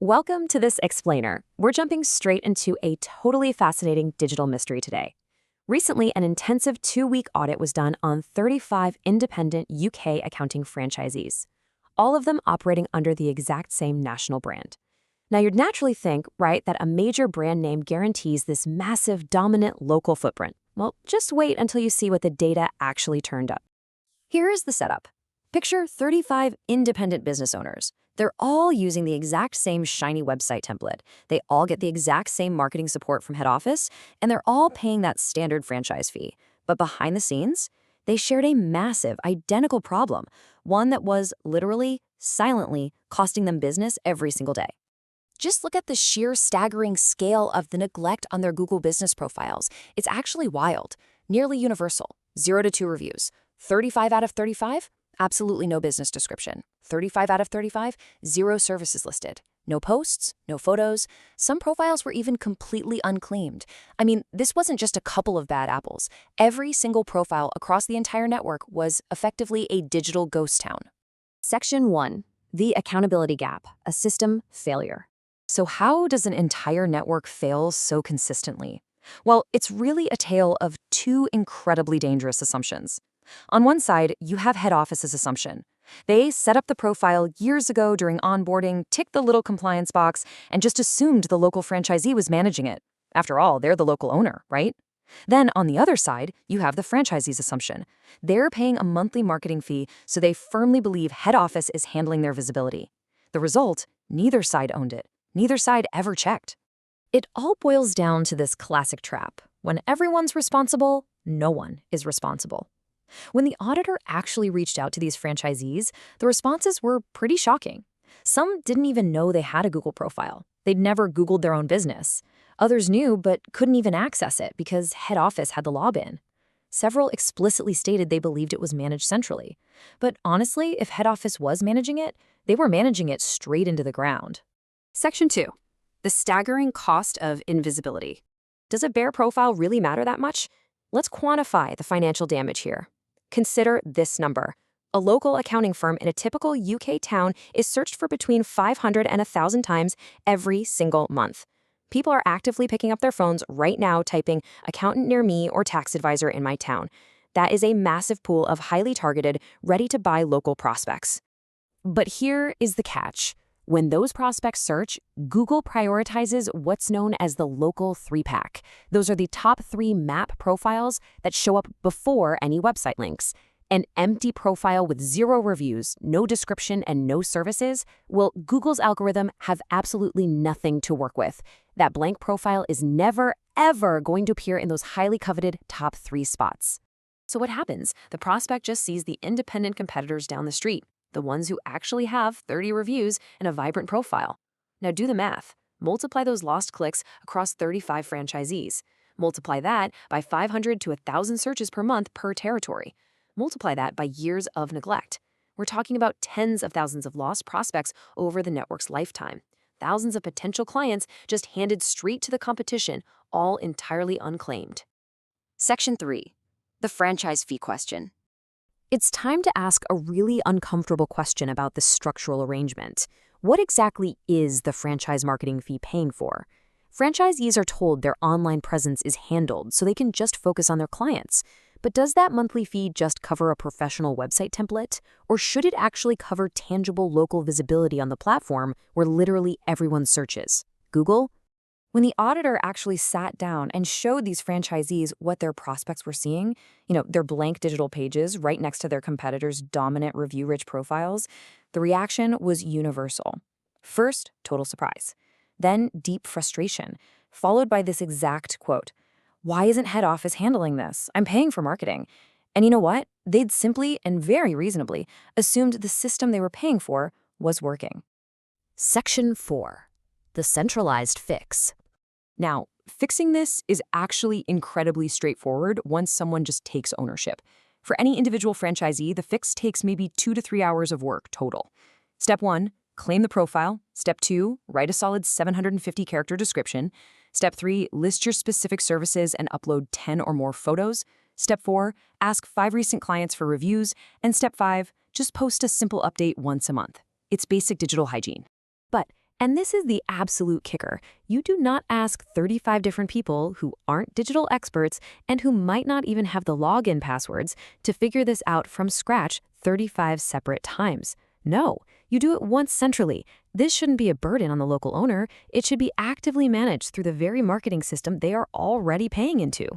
Welcome to this explainer. We're jumping straight into a totally fascinating digital mystery today. Recently, an intensive 2-week audit was done on 35 independent UK accounting franchisees, all of them operating under the exact same national brand. Now, you'd naturally think, right, that a major brand name guarantees this massive, dominant local footprint. Well, just wait until you see what the data actually turned up. Here is the setup. Picture 35 independent business owners. They're all using the exact same shiny website template. They all get the exact same marketing support from head office, and they're all paying that standard franchise fee. But behind the scenes, they shared a massive, identical problem, one that was literally, silently costing them business every single day. Just look at the sheer staggering scale of the neglect on their Google business profiles. It's actually wild. Nearly universal. 0 to 2 reviews. 35 out of 35? Absolutely no business description. 35 out of 35, 0 services listed. No posts, no photos. Some profiles were even completely unclaimed. I mean, this wasn't just a couple of bad apples. Every single profile across the entire network was effectively a digital ghost town. Section 1. The accountability gap, a system failure. So how does an entire network fail so consistently? Well, it's really a tale of two incredibly dangerous assumptions. On one side, you have head office's assumption. They set up the profile years ago during onboarding, ticked the little compliance box, and just assumed the local franchisee was managing it. After all, they're the local owner, right? Then on the other side, you have the franchisee's assumption. They're paying a monthly marketing fee, so they firmly believe head office is handling their visibility. The result, neither side owned it. Neither side ever checked. It all boils down to this classic trap. When everyone's responsible, no one is responsible. When the auditor actually reached out to these franchisees, the responses were pretty shocking. Some didn't even know they had a Google profile. They'd never Googled their own business. Others knew but couldn't even access it because head office had the login. Several explicitly stated they believed it was managed centrally. But honestly, if head office was managing it, they were managing it straight into the ground. Section 2. The staggering cost of invisibility. Does a bare profile really matter that much? Let's quantify the financial damage here. Consider this number. A local accounting firm in a typical UK town is searched for between 500 and 1,000 times every single month. People are actively picking up their phones right now typing accountant near me or tax advisor in my town. That is a massive pool of highly targeted, ready-to-buy local prospects. But here is the catch. When those prospects search, Google prioritizes what's known as the local 3-pack. Those are the top 3 map profiles that show up before any website links. An empty profile with 0 reviews, no description, and no services, well, Google's algorithm have absolutely nothing to work with. That blank profile is never, ever going to appear in those highly coveted top 3 spots. So what happens? The prospect just sees the independent competitors down the street, the ones who actually have 30 reviews and a vibrant profile. Now do the math. Multiply those lost clicks across 35 franchisees. Multiply that by 500 to 1,000 searches per month per territory. Multiply that by years of neglect. We're talking about tens of thousands of lost prospects over the network's lifetime. Thousands of potential clients just handed straight to the competition, all entirely unclaimed. Section 3. The franchise fee question. It's time to ask a really uncomfortable question about this structural arrangement. What exactly is the franchise marketing fee paying for? Franchisees are told their online presence is handled so they can just focus on their clients. But does that monthly fee just cover a professional website template? Or should it actually cover tangible local visibility on the platform where literally everyone searches? Google? When the auditor actually sat down and showed these franchisees what their prospects were seeing, their blank digital pages right next to their competitors' dominant review-rich profiles, the reaction was universal. First, total surprise. Then deep frustration, followed by this exact quote, "Why isn't head office handling this? I'm paying for marketing." And you know what? They'd simply and very reasonably assumed the system they were paying for was working. Section 4. The centralized fix. Now, fixing this is actually incredibly straightforward once someone just takes ownership. For any individual franchisee, the fix takes maybe 2 to 3 hours of work total. Step 1, claim the profile. Step 2, write a solid 750-character description. Step 3, list your specific services and upload 10 or more photos. Step 4, ask 5 recent clients for reviews. And Step 5, just post a simple update once a month. It's basic digital hygiene. But And this is the absolute kicker. You do not ask 35 different people who aren't digital experts and who might not even have the login passwords to figure this out from scratch 35 separate times. No, you do it once centrally. This shouldn't be a burden on the local owner. It should be actively managed through the very marketing system they are already paying into.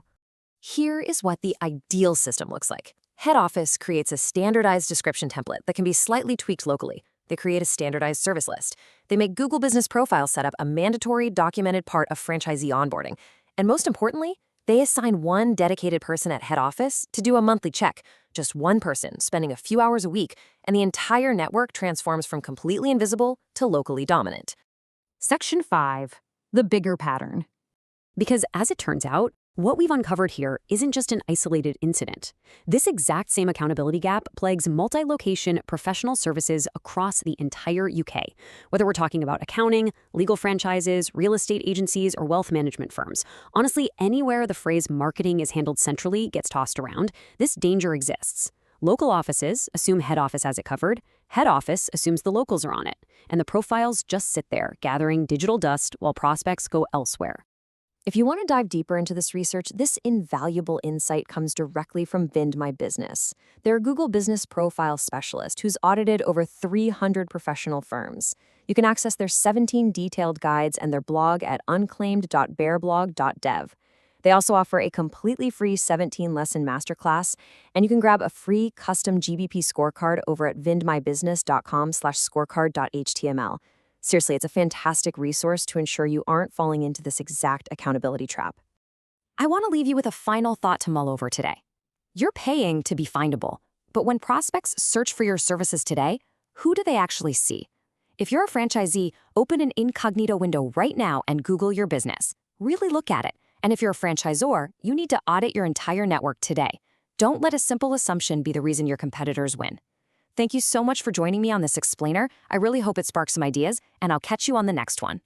Here is what the ideal system looks like. Head office creates a standardized description template that can be slightly tweaked locally. They create a standardized service list. They make Google Business Profile setup a mandatory documented part of franchisee onboarding. And most importantly, they assign one dedicated person at head office to do a monthly check. Just one person spending a few hours a week, and the entire network transforms from completely invisible to locally dominant. Section 5. The bigger pattern. Because as it turns out, what we've uncovered here isn't just an isolated incident. This exact same accountability gap plagues multi-location professional services across the entire UK. Whether we're talking about accounting, legal franchises, real estate agencies, or wealth management firms, honestly, anywhere the phrase marketing is handled centrally gets tossed around, this danger exists. Local offices assume head office has it covered, head office assumes the locals are on it, and the profiles just sit there, gathering digital dust while prospects go elsewhere. If you want to dive deeper into this research, this invaluable insight comes directly from VindMyBusiness. They're a Google Business Profile specialist who's audited over 300 professional firms. You can access their 17 detailed guides and their blog at unclaimed.bearblog.dev. They also offer a completely free 17-lesson masterclass, and you can grab a free custom GBP scorecard over at vindmybusiness.com/scorecard.html. Seriously, it's a fantastic resource to ensure you aren't falling into this exact accountability trap. I want to leave you with a final thought to mull over today. You're paying to be findable, but when prospects search for your services today, who do they actually see? If you're a franchisee, open an incognito window right now and Google your business. Really look at it. And if you're a franchisor, you need to audit your entire network today. Don't let a simple assumption be the reason your competitors win. Thank you so much for joining me on this explainer. I really hope it sparks some ideas, and I'll catch you on the next one.